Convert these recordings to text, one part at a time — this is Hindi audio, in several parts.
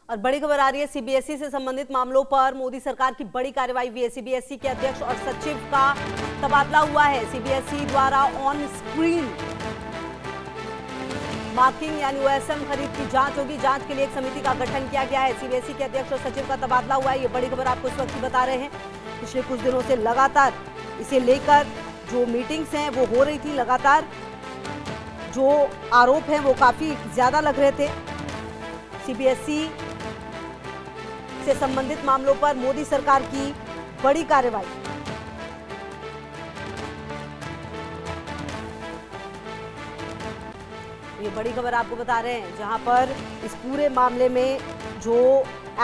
और बड़ी खबर आ रही है सीबीएसई से संबंधित मामलों पर मोदी सरकार की बड़ी कार्रवाई हुई है। सीबीएसई के अध्यक्ष और सचिव का तबादला हुआ है। सीबीएसई द्वारा ऑन स्क्रीन मार्किंग यानी ओएसएम खरीद की जांच होगी। जांच के लिए एक समिति का गठन किया गया है। सीबीएसई के अध्यक्ष और सचिव का तबादला हुआ है। ये बड़ी खबर आपको इस वक्त ही बता रहे हैं। पिछले कुछ दिनों से लगातार इसे लेकर जो मीटिंग्स हैं वो हो रही थी। लगातार जो आरोप हैं वो काफी ज्यादा लग रहे थे। सीबीएसई से संबंधित मामलों पर मोदी सरकार की बड़ी कार्रवाई। ये बड़ी खबर आपको बता रहे हैं, जहां पर इस पूरे मामले में जो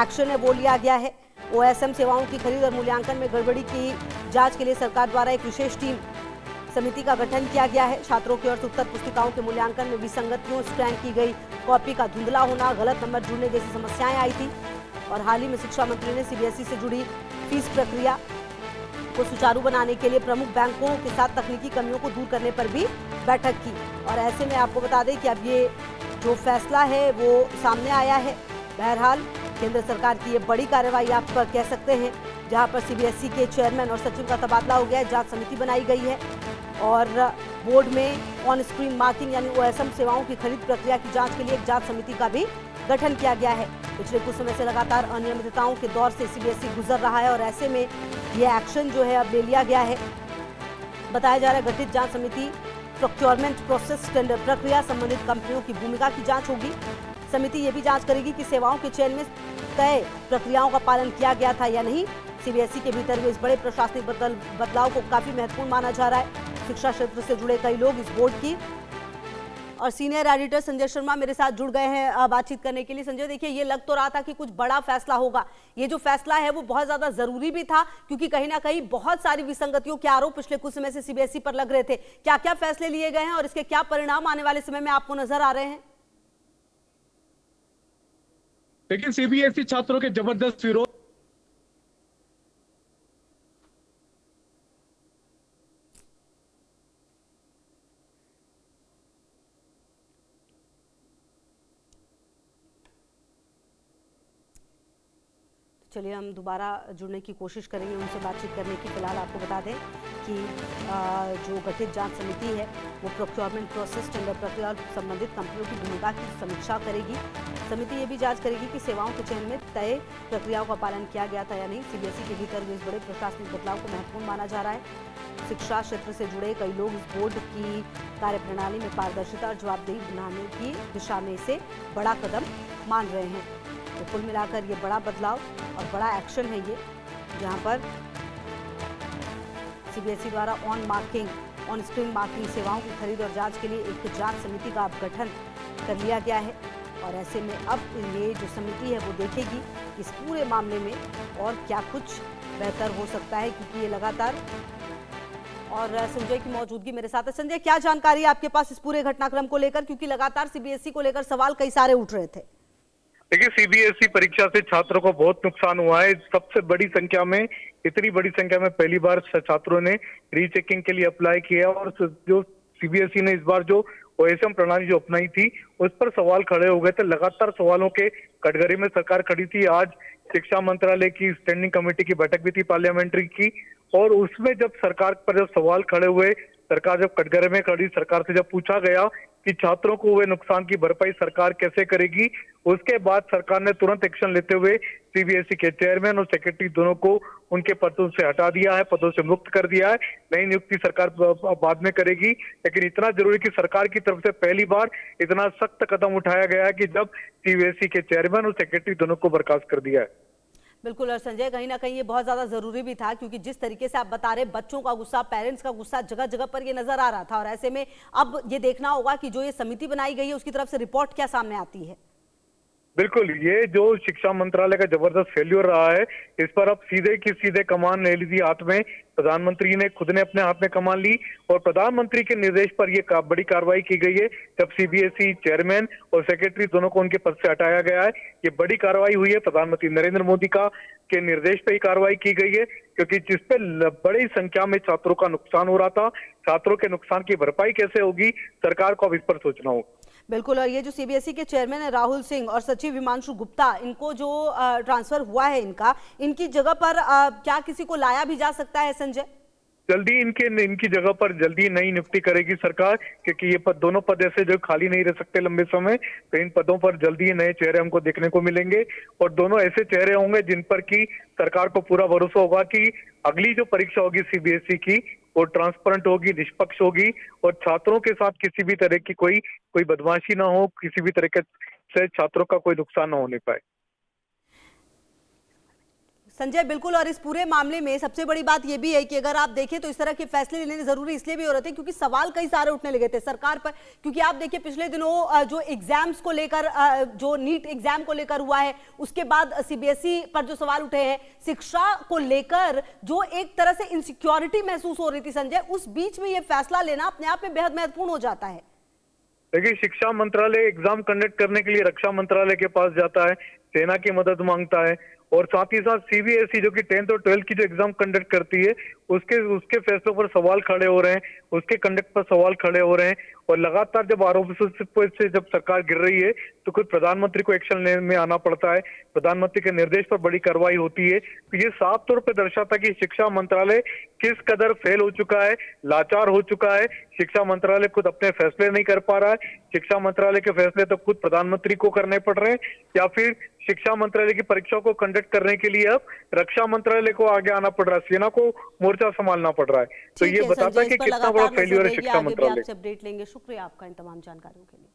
एक्शन है वो लिया गया है। ओएसएम सेवाओं की खरीद और मूल्यांकन में गड़बड़ी की जांच के लिए सरकार द्वारा एक विशेष टीम समिति का गठन किया गया है। छात्रों की ओर से उत्तर पुस्तिकाओं के मूल्यांकन में विसंगतियों, स्कैन की गई कॉपी का धुंधला होना, गलत नंबर जुड़ने जैसी समस्याएं आई थी। और हाल ही में शिक्षा मंत्री ने सीबीएसई से जुड़ी फीस प्रक्रिया को सुचारू बनाने के लिए प्रमुख बैंकों के साथ तकनीकी कमियों को दूर करने पर भी बैठक की। और ऐसे में आपको बता दें कि अब ये जो फैसला है वो सामने आया है। बहरहाल केंद्र सरकार की ये बड़ी कार्रवाई आप कह सकते हैं, जहां पर सीबीएसई के चेयरमैन और सचिव का तबादला हो गया है। जांच समिति बनाई गई है और बोर्ड में ऑन स्क्रीन मार्किंग यानी ओएसएम सेवाओं की खरीद प्रक्रिया की जांच के लिए एक जांच समिति का भी गठन किया गया है। पिछले कुछ समय से लगातार अनियमितताओं के दौर से सीबीएसई गुजर रहा है और ऐसे में ये एक्शन जो है अब ले लिया गया है। बताया जा रहा है गठित जांच समिति प्रोक्योरमेंट प्रोसेस टेंडर प्रक्रिया संबंधित कंपनियों की भूमिका की जांच होगी। समिति ये भी जांच करेगी कि सेवाओं के चयन में तय प्रक्रियाओं का पालन किया गया था या नहीं। सीबीएसई के भीतर हुए इस बड़े प्रशासनिक बदलाव को काफी महत्वपूर्ण माना जा रहा है। शिक्षा क्षेत्र से जुड़े कई लोग इस बोर्ड की और सीनियर एडिटर संजय शर्मा मेरे साथ जुड़ गए हैं बातचीत करने के लिए। संजय, देखिए, ये लग तो रहा था कि कुछ बड़ा फैसला होगा। ये जो फैसला है वो बहुत ज्यादा जरूरी भी था, क्योंकि कहीं ना कहीं बहुत सारी विसंगतियों के आरोप पिछले कुछ समय से सीबीएसई पर लग रहे थे। क्या क्या फैसले लिए गए हैं और इसके क्या परिणाम आने वाले समय में आपको नजर आ रहे हैं? लेकिन सीबीएसई छात्रों के जबरदस्त विरोध चलिए हम दोबारा जुड़ने की कोशिश करेंगे, उनसे बातचीत करने की। फिलहाल आपको बता दें कि जो गठित जांच समिति है वो प्रोक्योरमेंट प्रोसेस टेंडर प्रक्रिया संबंधित कंपनियों की भूमिका की समीक्षा करेगी। समिति ये भी जांच करेगी कि सेवाओं के चयन में तय प्रक्रियाओं का पालन किया गया था या नहीं। सीबीएसई के भीतर हुए इस बड़े प्रशासनिक बदलाव को महत्वपूर्ण माना जा रहा है। शिक्षा क्षेत्र से जुड़े कई लोग इस बोर्ड की कार्यप्रणाली में पारदर्शिता और जवाबदेही बनाने की दिशा में इसे बड़ा कदम मान रहे हैं। तो कुल मिलाकर ये बड़ा बदलाव और बड़ा एक्शन है ये, जहां पर सीबीएसई द्वारा ऑन स्क्रीन मार्किंग सेवाओं की खरीद और जांच के लिए एक जांच समिति का गठन कर लिया गया है। और ऐसे में अब ये जो समिति है वो देखेगी कि इस पूरे मामले में और क्या कुछ बेहतर हो सकता है, क्योंकि ये लगातार। और संजय की मौजूदगी मेरे साथ है। संजय, क्या जानकारी है आपके पास इस पूरे घटनाक्रम को लेकर, क्योंकि लगातार सीबीएसई को लेकर सवाल कई सारे उठ रहे थे? देखिए, सीबीएसई परीक्षा से छात्रों को बहुत नुकसान हुआ है। सबसे बड़ी संख्या में, इतनी बड़ी संख्या में पहली बार छात्रों ने रीचेकिंग के लिए अप्लाई किया और जो सीबीएसई ने इस बार जो ओएसएम प्रणाली जो अपनाई थी उस पर सवाल खड़े हो गए थे। लगातार सवालों के कटघरे में सरकार खड़ी थी। आज शिक्षा मंत्रालय की स्टैंडिंग कमेटी की बैठक भी थी पार्लियामेंट्री की, और उसमें जब सरकार पर जब सवाल खड़े हुए, सरकार जब कटघरे में खड़ी, सरकार से जब पूछा गया कि छात्रों को हुए नुकसान की भरपाई सरकार कैसे करेगी, उसके बाद सरकार ने तुरंत एक्शन लेते हुए सीबीएसई के चेयरमैन और सेक्रेटरी दोनों को उनके पदों से हटा दिया है, पदों से मुक्त कर दिया है। नई नियुक्ति सरकार बाद में करेगी, लेकिन इतना जरूरी कि सरकार की तरफ से पहली बार इतना सख्त कदम उठाया गया है कि जब सीबीएसई के चेयरमैन और सेक्रेटरी दोनों को बर्खास्त कर दिया है। बिल्कुल। और संजय, कहीं ना कहीं ये बहुत ज्यादा जरूरी भी था, क्योंकि जिस तरीके से आप बता रहे, बच्चों का गुस्सा, पेरेंट्स का गुस्सा जगह जगह पर ये नजर आ रहा था। और ऐसे में अब ये देखना होगा कि जो ये समिति बनाई गई है उसकी तरफ से रिपोर्ट क्या सामने आती है। बिल्कुल, ये जो शिक्षा मंत्रालय का जबरदस्त फेल्योर रहा है, इस पर अब सीधे की सीधे कमान ले ली हाथ में। प्रधानमंत्री ने खुद ने अपने हाथ में कमान ली और प्रधानमंत्री के निर्देश पर ये बड़ी कार्रवाई की गई है। जब सीबीएसई चेयरमैन और सेक्रेटरी दोनों को उनके पद से हटाया गया है, ये बड़ी कार्रवाई हुई है। प्रधानमंत्री नरेंद्र मोदी का के निर्देश पे ही कार्रवाई की गई है, क्योंकि जिसपे बड़ी संख्या में छात्रों का नुकसान हो रहा था, छात्रों के नुकसान की भरपाई कैसे होगी, सरकार को अब इस पर सोचना होगा। बिल्कुल। और ये जो सीबीएसई के चेयरमैन है राहुल सिंह और सचिव हिमांशु गुप्ता, इनको जो ट्रांसफर हुआ है इनकी जगह पर क्या किसी को लाया भी जा सकता है संजय? जल्दी इनकी जगह पर जल्दी नई नियुक्ति करेगी सरकार, क्योंकि ये दोनों पद ऐसे जो खाली नहीं रह सकते लंबे समय, तो इन पदों पर जल्दी ही नए चेहरे हमको देखने को मिलेंगे। और दोनों ऐसे चेहरे होंगे जिन पर की सरकार को पूरा भरोसा होगा कि अगली जो परीक्षा होगी सीबीएसई की वो ट्रांसपेरेंट होगी, निष्पक्ष होगी और छात्रों के साथ किसी भी तरह की कोई बदमाशी ना हो, किसी भी तरह से छात्रों का कोई नुकसान ना होने पाए। संजय बिल्कुल। और इस पूरे मामले में सबसे बड़ी बात यह भी है कि अगर आप देखें तो इस तरह के फैसले लेने जरूरी इसलिए भी हो रहे थे क्योंकि सवाल कई सारे उठने लगे थे सरकार पर। क्योंकि आप देखिए पिछले दिनों जो एग्जाम्स को लेकर, जो नीट एग्जाम को लेकर हुआ है, उसके बाद सीबीएसई पर जो सवाल उठे हैं शिक्षा को लेकर, जो एक तरह से इनसिक्योरिटी महसूस हो रही थी संजय, उस बीच में यह फैसला लेना अपने आप में बेहद महत्वपूर्ण हो जाता है। देखिए, शिक्षा मंत्रालय एग्जाम कंडक्ट करने के लिए रक्षा मंत्रालय के पास जाता है, सेना की मदद मांगता है और साथ ही साथ सीबीएसई जो कि 10th और 12th की जो एग्जाम कंडक्ट करती है उसके फैसलों पर सवाल खड़े हो रहे हैं, उसके कंडक्ट पर सवाल खड़े हो रहे हैं। और लगातार जब आरोपों से जब सरकार गिर रही है तो खुद प्रधानमंत्री को एक्शन लेने में आना पड़ता है, प्रधानमंत्री के निर्देश पर बड़ी कार्रवाई होती है। तो ये साफ तौर पर दर्शाता कि शिक्षा मंत्रालय किस कदर फेल हो चुका है, लाचार हो चुका है। शिक्षा मंत्रालय खुद अपने फैसले नहीं कर पा रहा है, शिक्षा मंत्रालय के फैसले तो खुद प्रधानमंत्री को करने पड़ रहे हैं या फिर शिक्षा मंत्रालय की परीक्षाओं को कंडक्ट करने के लिए अब रक्षा मंत्रालय को आगे आना पड़ रहा है, सेना को मोर्चा संभालना पड़ रहा है। तो ये बताता है कि कितना बड़ा फेल्यूर है शिक्षा मंत्रालय। आपसे अपडेट लेंगे। शुक्रिया आपका इन तमाम जानकारियों के लिए।